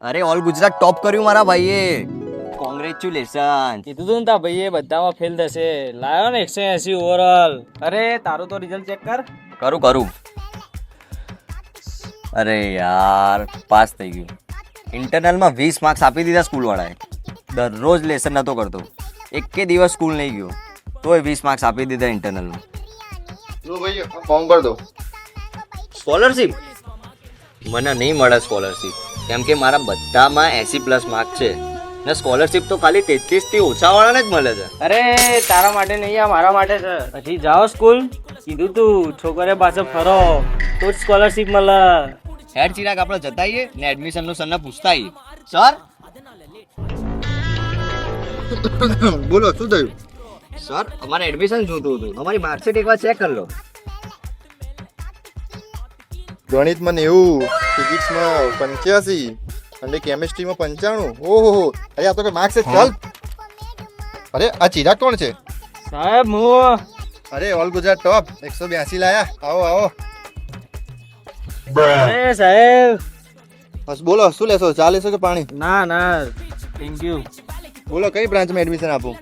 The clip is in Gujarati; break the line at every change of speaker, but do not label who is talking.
અરે ઓલ ગુજરાત ટોપ કર્યું મારા ભાઈએ. કોંગ્રેચ્યુલેશન.
કીધું તું ને તા ભાઈએ બધામાં ફેલ થશે. લાયો ને 180 ઓવરઓલ. અરે તારું તો રિઝલ્ટ ચેક કર.
કરું. અરે યાર પાસ થઈ ગયું. ઇન્ટરનલમાં 20 માર્ક્સ આપી દીધા સ્કૂલવાળાએ. દરરોજ લેસન નહોતો કરતો, એકે દિવસ સ્કૂલ નહીં ગયો, તોય 20 માર્ક્સ આપી દીધા ઇન્ટરનલમાં.
લો ભાઈ ફોર્મ ભર દો.
સ્કોલરશિપ મને નહીં મળે સ્કોલરશિપ, કેમ કે મારા બધામાં 80+ માર્ક છે ને સ્કોલરશિપ તો ખાલી 33 થી ઓછાવાળાને જ મળે છે.
અરે તારા માટે નહીં, આ મારા માટે છે. હજી જાઓ સ્કૂલ. કીધું તું છોકરે પાસે ફરો તો જ સ્કોલરશિપ મળે.
હેડ ચિરાગ આપણે જતા આવીએ ને એડમિશનનું સરને પૂછતા આવીએ. સર
બોલો શું થયું?
સર અમારે એડમિશન જોતું હતું, અમારી માર્કશીટ એકવાર ચેક કરી લો.
ગણિતમાં 90, ફિઝિક્સમાં 85 અને કેમિસ્ટ્રીમાં 95. ઓહો, અરે આ તો કે માર્ક્સ છે. ચાલ. અરે આ ચિરાગ કોણ છે?
સાહેબ હું.
અરે ઓલ ગુજરાત ટોપ 182 લાયા. આવો.
અરે સાહેબ.
બસ બોલો શું લેશો? ચા લેશો કે પાણી?
ના થેન્ક યુ.
બોલો કઈ બ્રાન્ચમાં એડમિશન આપું?